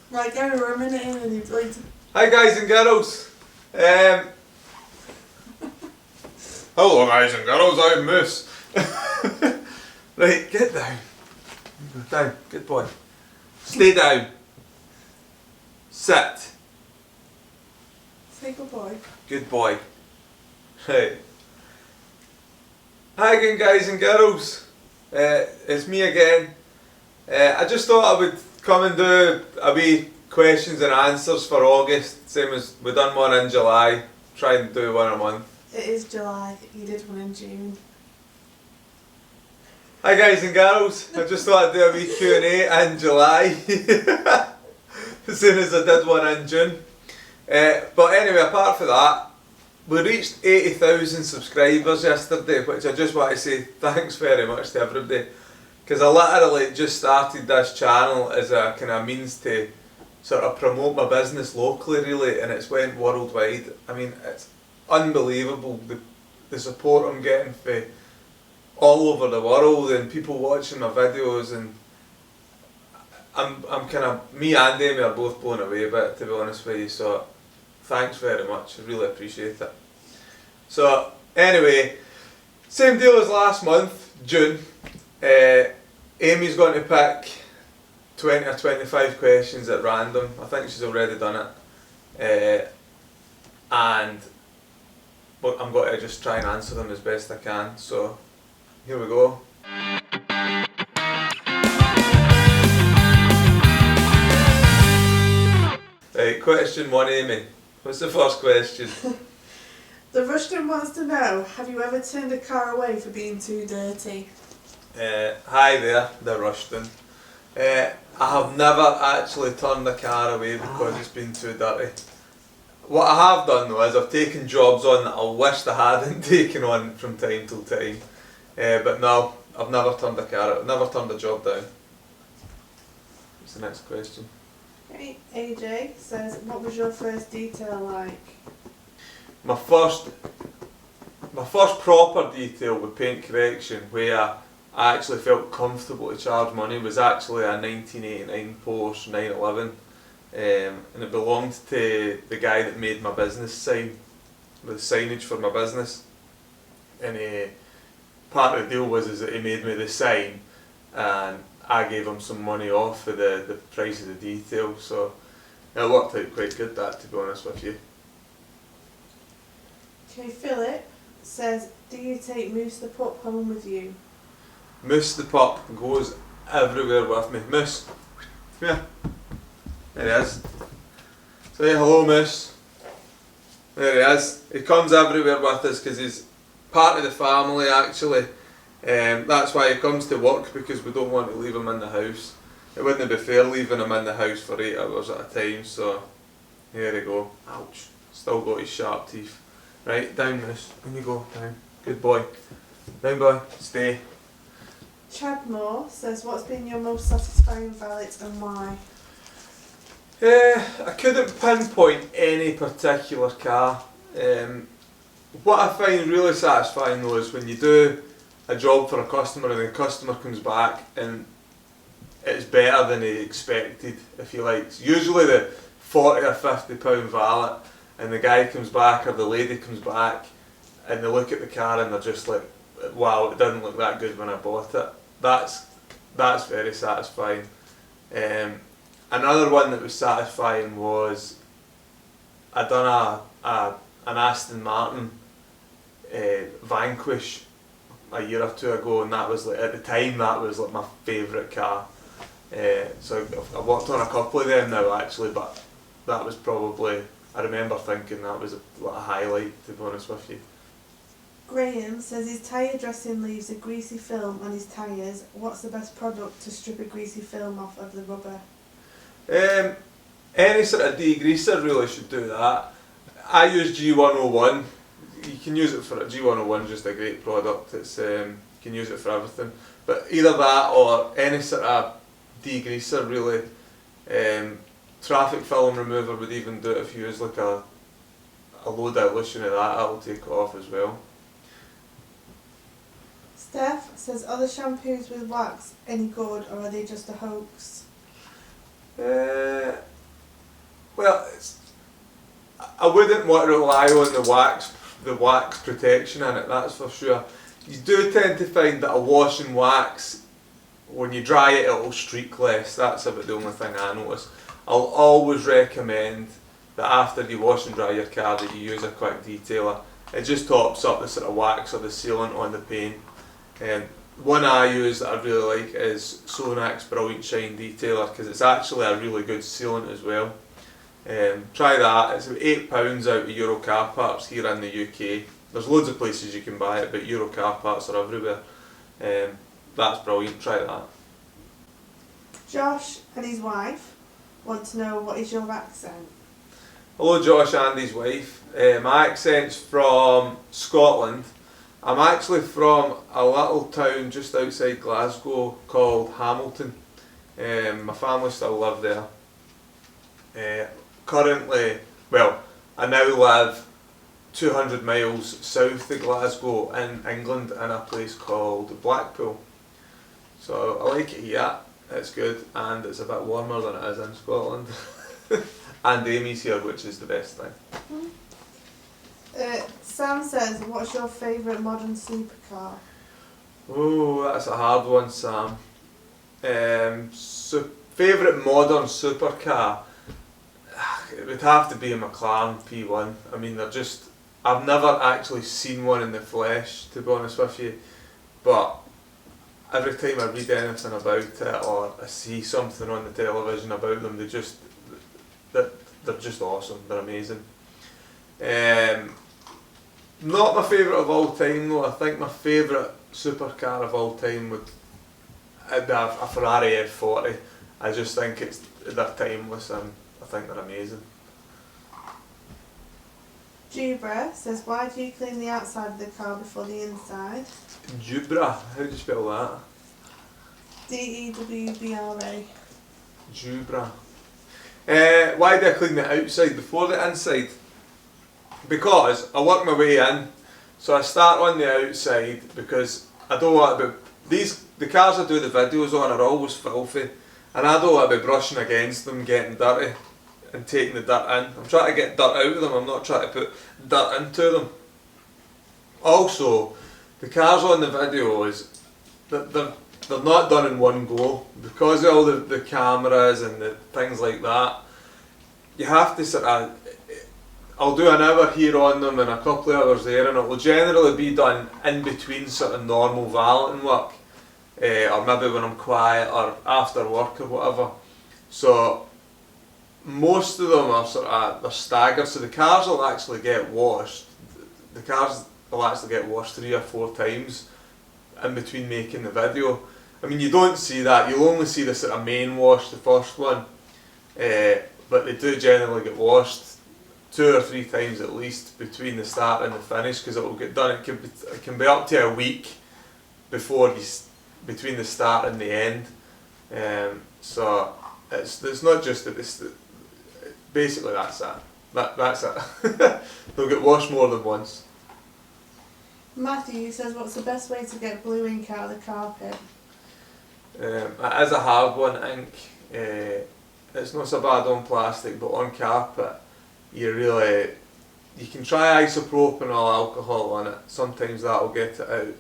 Right, Gary, we're a minute in and you've like... Hi guys and girls. Hello guys and girls, I'm Moose. Right, get down. Go down, good boy. Stay down. Sit. Say good boy. Good boy. Right. Hi again guys and girls. It's me again. I just thought I would come and do a wee questions and answers for August, same as we done one in July. Try and do one a month. It is July. You did one in June. Hi guys and girls. I just thought I'd do a wee Q&A in July. As soon as I did one in June. But anyway, apart from that, we reached 80,000 subscribers yesterday, which I just want to say thanks very much to everybody. Because I literally just started this channel as a kind of means to sort of promote my business locally really, and it's went worldwide. I mean, it's unbelievable the support I'm getting for all over the world and people watching my videos, and I'm kind of, me and Amy are both blown away by it, to be honest with you, so thanks very much, I really appreciate it. So anyway, same deal as last month, June. Amy's going to pick 20 or 25 questions at random. I think she's already done it. And I'm going to just try and answer them as best I can. So here we go. Right, question 1, Amy. What's the first question? The Rushton wants to know, have you ever turned a car away for being too dirty? Hi there, the Rushton. I have never actually turned a car away because it's been too dirty. What I have done though is I've taken jobs on that I wished I hadn't taken on from time to time. But no, I've never turned a car out, never turned a job down. What's the next question? Right, AJ says, what was your first detail like? My first proper detail with paint correction where I actually felt comfortable to charge money was actually a 1989 Porsche 911, and it belonged to the guy that made my business sign, the signage for my business, and part of the deal was that he made me the sign and I gave him some money off for the price of the detail, so it worked out quite good, that, to be honest with you. Okay, Philip says, do you take Moose the pup home with you? Moose the pup goes everywhere with me. Moose, come here. There he is. Say hello, Moose. There he is. He comes everywhere with us because he's part of the family actually. That's why he comes to work, because we don't want to leave him in the house. It wouldn't be fair leaving him in the house for 8 hours at a time, so here we go. Ouch. Still got his sharp teeth. Right, down Moose. In you go, down. Good boy. Down boy, stay. Chad Moore says, what's been your most satisfying valet and why? I couldn't pinpoint any particular car. What I find really satisfying though is when you do a job for a customer and the customer comes back and it's better than he expected, if you like. It's usually the £40 or £50 valet, and the guy comes back or the lady comes back and they look at the car and they're just like, wow, it didn't look that good when I bought it. That's very satisfying. Another one that was satisfying was I done an Aston Martin Vanquish a year or two ago, and that was like, at the time, that was like my favourite car. So I worked on a couple of them now actually, but that was probably, I remember thinking that was a highlight, to be honest with you. Graham says his tyre dressing leaves a greasy film on his tyres. What's the best product to strip a greasy film off of the rubber? Any sort of degreaser really should do that. I use G101. You can use it for G101 is just a great product. It's you can use it for everything. But either that or any sort of degreaser really. Traffic film remover would even do it if you use like a low dilution of that. That'll take it off as well. Steph says, are the shampoos with wax any good, or are they just a hoax? Well, I wouldn't want to rely on the wax protection in it, that's for sure. You do tend to find that a wash and wax, when you dry it, it'll streak less. That's about the only thing I notice. I'll always recommend that after you wash and dry your car that you use a quick detailer. It just tops up the sort of wax or the sealant on the paint. One I use that I really like is Sonak's Brilliant Shine Detailer, because it's actually a really good sealant as well. Try that. It's about £8 out of Euro Car Parts here in the UK. There's loads of places you can buy it, but Euro Car Parts are everywhere. That's brilliant, try that. Josh and his wife want to know, what is your accent? Hello Josh and his wife. My accent's from Scotland. I'm actually from a little town just outside Glasgow called Hamilton. My family still live there. Currently, well, I now live 200 miles south of Glasgow in England in a place called Blackpool. So I like it here, it's good, and it's a bit warmer than it is in Scotland. And Amy's here, which is the best thing. Sam says, what's your favourite modern supercar? Oh, that's a hard one, Sam. Favourite modern supercar? It would have to be a McLaren P1. I mean, I've never actually seen one in the flesh, to be honest with you, but every time I read anything about it or I see something on the television about them, they're just awesome, they're amazing. Not my favourite of all time though. I think my favourite supercar of all time would be a Ferrari F40. I just think they're timeless and I think they're amazing. Jubra says, why do you clean the outside of the car before the inside? Jubra, how do you spell that? D-E-W-B-R-A. Jubra. Why do I clean the outside before the inside? Because I work my way in, so I start on the outside because I don't want to be, the cars I do the videos on are always filthy, and I don't want to be brushing against them, getting dirty and taking the dirt in. I'm trying to get dirt out of them, I'm not trying to put dirt into them. Also, the cars on the videos, they're not done in one go. Because of all the cameras and the things like that, you have to sort of, I'll do an hour here on them and a couple of hours there, and it will generally be done in between sort of normal valeting work, or maybe when I'm quiet or after work or whatever. So most of them are they're staggered, so the cars will actually get washed. The cars will actually get washed 3 or 4 times in between making the video. I mean, you don't see that, you'll only see the sort of main wash, the first one, but they do generally get washed 2 or 3 times at least between the start and the finish, because it will get done. It can be up to a week between the start and the end. So it's not just that basically that's it. That's it. They'll get washed more than once. Matthew says, what's the best way to get blue ink out of the carpet? It is a hard one, ink. It's not so bad on plastic, but on carpet you can try isopropyl alcohol on it. Sometimes that will get it out,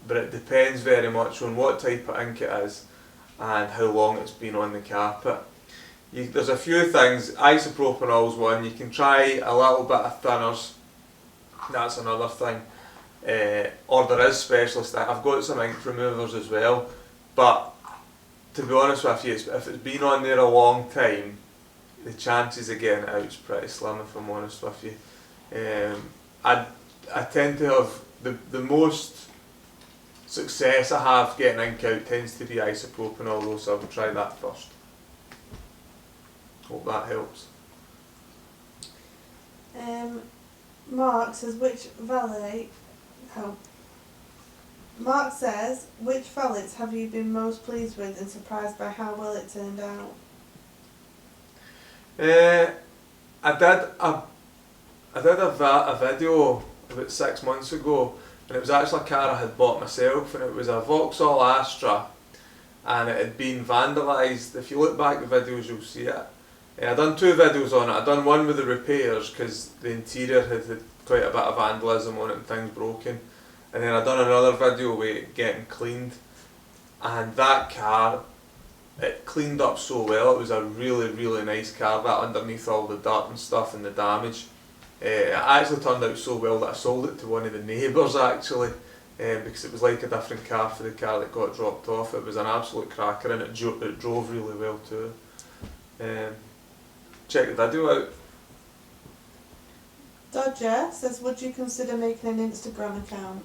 but it depends very much on what type of ink it is and how long it's been on the carpet. There's a few things. Isopropyl is one. You can try a little bit of thinners. That's another thing. Or there is specialist. I've got some ink removers as well, but to be honest with you, if it's been on there a long time, the chances of getting it out is pretty slim, if I'm honest with you. I tend to have the most success I have getting ink out tends to be isopropyl, though, so I will try that first. Hope that helps. Mark says, Mark says, which vallets have you been most pleased with and surprised by how well it turned out? I did a video about 6 months ago, and it was actually a car I had bought myself, and it was a Vauxhall Astra, and it had been vandalised. If you look back at the videos, you'll see it. I done 2 videos on it. I done one with the repairs because the interior had quite a bit of vandalism on it and things broken. And then I done another video with it getting cleaned. And that car, it cleaned up so well. It was a really, really nice car, that underneath all the dirt and stuff and the damage. It actually turned out so well that I sold it to one of the neighbours actually, because it was like a different car for the car that got dropped off. It was an absolute cracker and it drove really well too. Check the video out. Dodger says, would you consider making an Instagram account?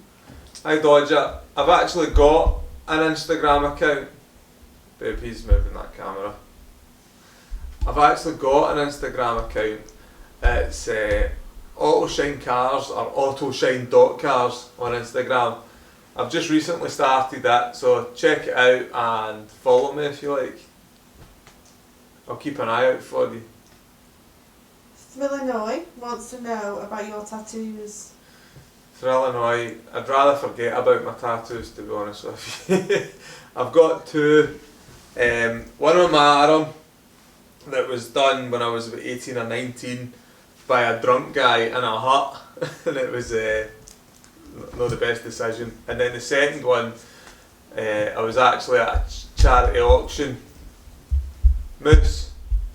Hi Dodger, I've actually got an Instagram account. Babe, he's moving that camera. I've actually got an Instagram account. It's Autoshine Cars or Autoshine.cars on Instagram. I've just recently started that, so check it out and follow me if you like. I'll keep an eye out for you. Illinois wants to know about your tattoos. Illinois, I'd rather forget about my tattoos to be honest with you. I've got 2. One on my arm that was done when I was about 18 or 19 by a drunk guy in a hut and it was not the best decision. And then the second one, I was actually at a charity auction. Moose,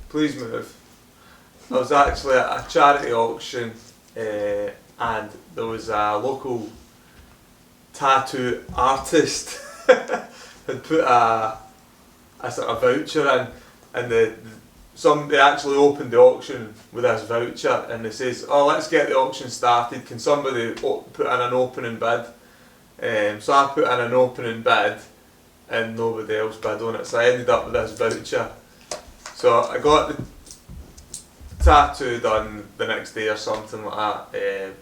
please move. I was actually at a charity auction and there was a local tattoo artist had put a sort of voucher in, and they actually opened the auction with this voucher and they says, oh, let's get the auction started, can somebody put in an opening bid? So I put in an opening bid and nobody else bid on it, so I ended up with this voucher. So I got the tattoo done the next day or something like that,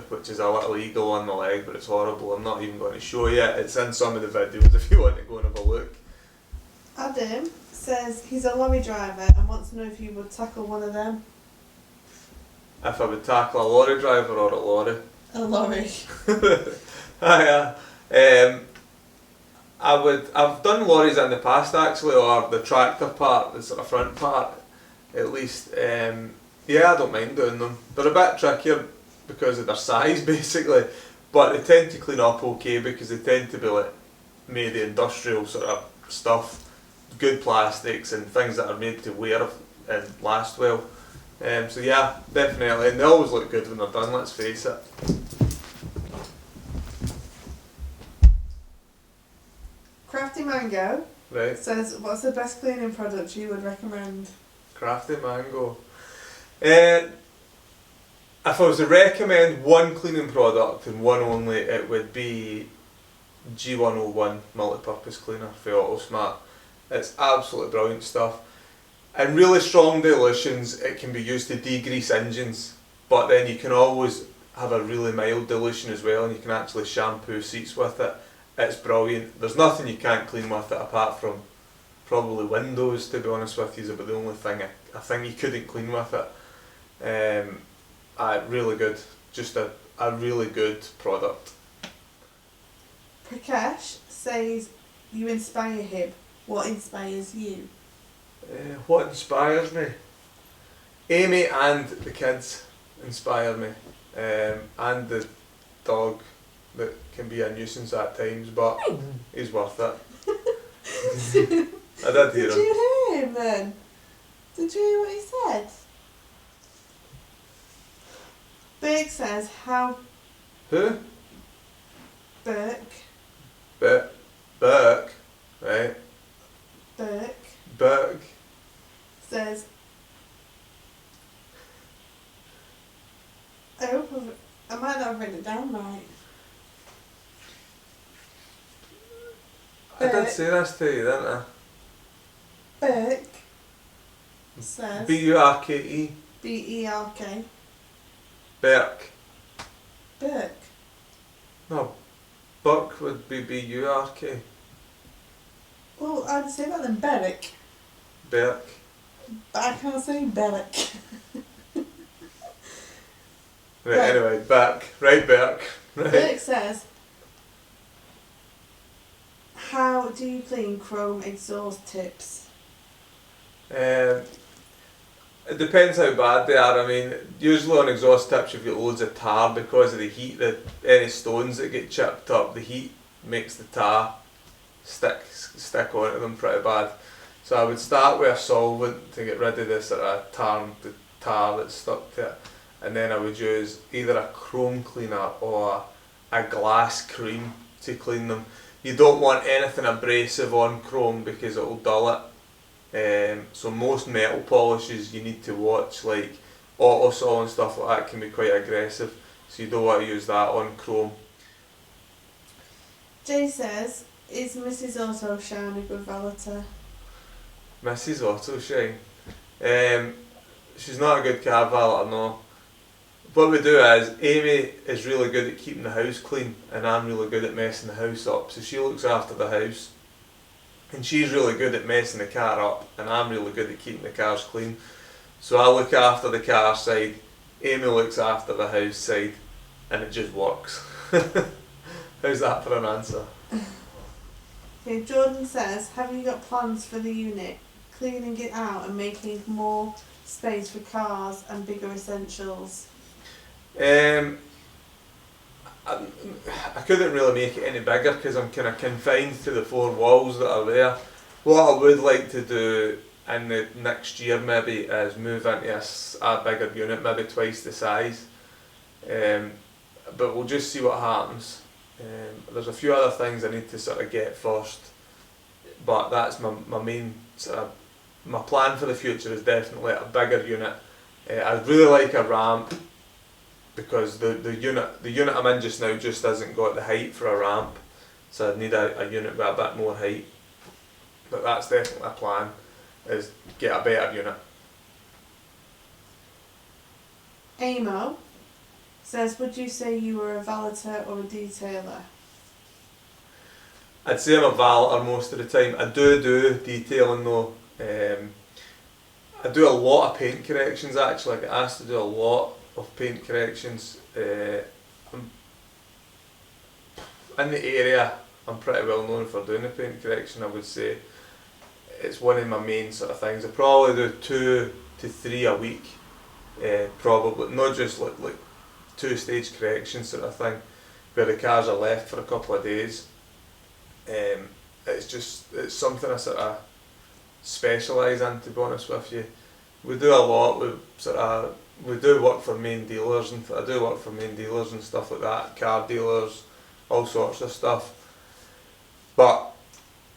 which is a little eagle on my leg, but it's horrible. I'm not even going to show you it. It's in some of the videos if you want to go and have a look. Adam says he's a lorry driver and wants to know if you would tackle one of them. If I would tackle a lorry driver or a lorry? A lorry. I've done lorries in the past actually, or the tractor part, the sort of front part at least. Yeah, I don't mind doing them. They're a bit trickier because of their size basically, but they tend to clean up okay because they tend to be like made of industrial sort of stuff, good plastics and things that are made to wear and last well. So yeah, definitely, and they always look good when they're done, let's face it. Crafty Mango Right. says, what's the best cleaning product you would recommend? Crafty Mango. If I was to recommend one cleaning product and one only, it would be G101 multi-purpose cleaner for Autosmart. It's absolutely brilliant stuff. And really strong dilutions, it can be used to degrease engines, but then you can always have a really mild dilution as well, and you can actually shampoo seats with it. It's brilliant. There's nothing you can't clean with it apart from probably windows, to be honest with you, is about the only thing I think you couldn't clean with it. Really good. Just a really good product. Prakash says you inspire him. What inspires you? What inspires me? Amy and the kids inspire me, and the dog that can be a nuisance at times, but he's worth it. I did hear him. Did you hear him then? Did you hear what he said? Burke says how... Who? Burke. Burke, right? Burke says... Oh, I might not have written it down right. I did say this to you, didn't I? Burke says... B-U-R-K-E. B-E-R-K. Burke. Burke. No, Burke would be B-U-R-K. Well, I'd say that then Berwick. Burke. But I can't say Berwick. Right, anyway, Burke. Right, Burke. Right. Burke says, how do you clean chrome exhaust tips? It depends how bad they are. I mean, usually on exhaust tips you've got loads of tar because of the heat. Any stones that get chipped up, the heat makes the tar stick onto them pretty bad. So I would start with a solvent to get rid of this sort of the tar that's stuck to it, and then I would use either a chrome cleaner or a glass cream to clean them. You don't want anything abrasive on chrome because it will dull it. So most metal polishes you need to watch, like Autoshine and stuff like that can be quite aggressive, so you don't want to use that on chrome. Jay says, is Mrs. Autoshine a good valeter? Mrs. Autoshine? She's not a good car valeter, no. What we do is, Amy is really good at keeping the house clean and I'm really good at messing the house up, so she looks after the house. And she's really good at messing the car up and I'm really good at keeping the cars clean. So I look after the car side, Amy looks after the house side, and it just works. How's that for an answer? Okay, Jordan says, have you got plans for the unit? Cleaning it out and making more space for cars and bigger essentials? I couldn't really make it any bigger because I'm kind of confined to the 4 walls that are there. What I would like to do in the next year maybe is move into a bigger unit, maybe twice the size. But we'll just see what happens. There's a few other things I need to sort of get first, but that's my main sort of, my plan for the future is definitely a bigger unit. I'd really like a ramp, because the unit I'm in just now just hasn't got the height for a ramp, so I'd need a unit with a bit more height. But that's definitely a plan, is get a better unit. Amo says, would you say you were a valeter or a detailer? I'd say I'm a valeter most of the time. I do detailing though. I do a lot of paint corrections actually. I get asked to do a lot of paint corrections. In the area I'm pretty well known for doing the paint correction, I would say. It's one of my main sort of things. I probably do 2 to 3 a week, probably, not just like 2-stage correction sort of thing, where the cars are left for a couple of days. It's something I sort of specialise in, to be honest with you. We do a lot, we do work for main dealers, and I do work for main dealers and stuff like that, car dealers, all sorts of stuff. But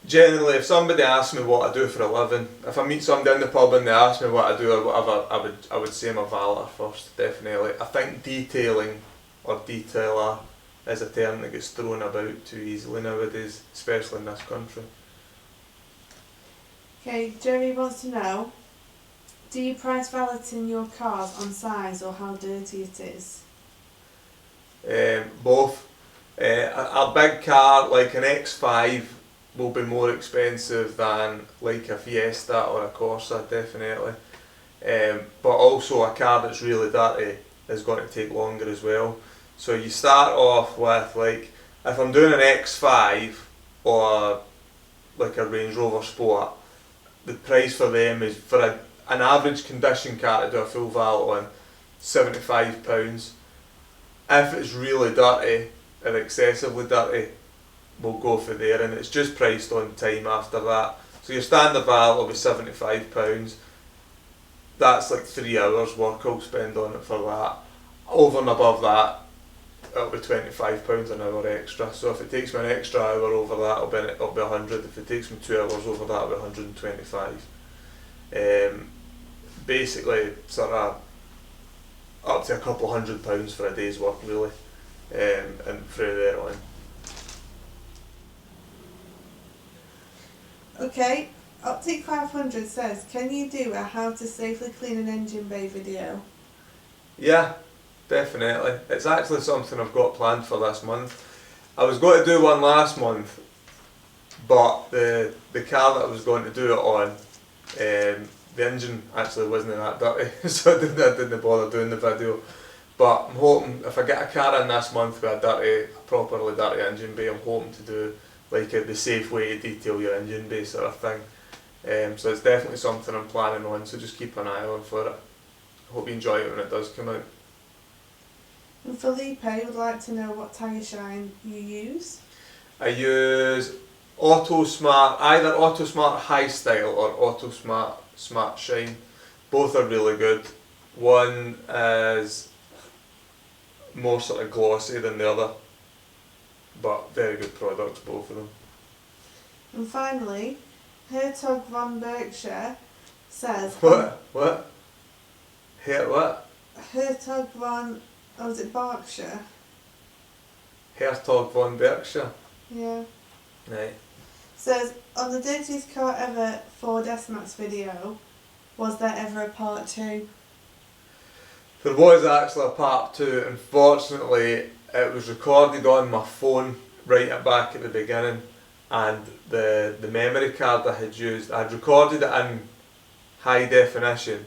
generally, if somebody asks me what I do for a living, if I meet somebody in the pub and they ask me what I do or whatever, I would say I'm a valeter first, definitely. I think detailing or detailer is a term that gets thrown about too easily nowadays, especially in this country. Okay, Jerry wants to know, do you price valeting your cars on size or how dirty it is? Both. A big car like an X5 will be more expensive than like a Fiesta or a Corsa, definitely. But also a car that's really dirty is going to take longer as well. So you start off with, like, if I'm doing an X5 or like a Range Rover Sport, the price for them is, for an average condition car to do a full valet on, £75. If it's really dirty or excessively dirty, we'll go for there, and it's just priced on time after that. So your standard valet will be £75. That's like 3 hours work I'll spend on it for that. Over and above that, it'll be £25 an hour extra. So if it takes me an extra hour over that, it'll be 100. If it takes me 2 hours over that, it'll be 125. Basically, sort of up to a couple £100 for a day's work, really, and through there on. Okay, Optic 500 says, can you do a how to safely clean an engine bay video? Yeah, definitely. It's actually something I've got planned for this month. I was going to do one last month, but the car that I was going to do it on, the engine actually wasn't that dirty, so I didn't bother doing the video. But I'm hoping, if I get a car in this month with a properly dirty engine bay, I'm hoping to do like the safe way to detail your engine bay sort of thing. So it's definitely something I'm planning on, so just keep an eye on for it. I hope you enjoy it when it does come out. And Felipe would like to know what tyre shine you use. I use Autosmart, either Autosmart High Style or Autosmart Smart Shine. Both are really good. One is more sort of glossy than the other, but very good products, both of them. And finally, Hertog von Berkshire says... What? Here, what? Hertog von... Oh, is it Berkshire? Hertog von Berkshire. Yeah. Right. Says, on the dirtiest car ever Ford S-Max video, was there ever a part 2? There was actually a part 2. Unfortunately, it was recorded on my phone right back at the beginning, and the memory card I had used, I'd recorded it in high definition,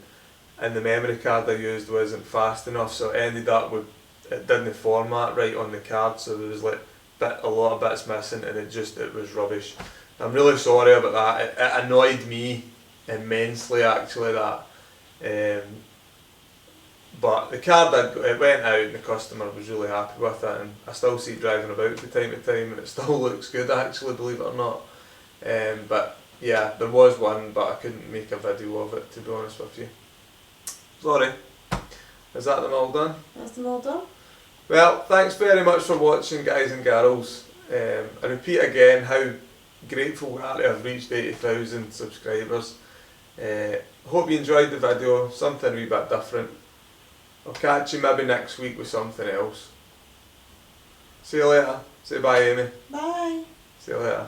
and the memory card I used wasn't fast enough, so it ended up with, it didn't format right on the card, so there was like a lot of bits missing, and it was rubbish. I'm really sorry about that. It annoyed me immensely actually, that but the card it went out and the customer was really happy with it, and I still see it driving about from time to time and it still looks good actually, believe it or not. But yeah, there was one, but I couldn't make a video of it, to be honest with you. Sorry. Is that them all done? That's them all done. Well, thanks very much for watching, guys and girls. I repeat again how grateful we are to have reached 80,000 subscribers. Hope you enjoyed the video, something a wee bit different. I'll catch you maybe next week with something else. See you later. Say bye, Amy. Bye. See you later.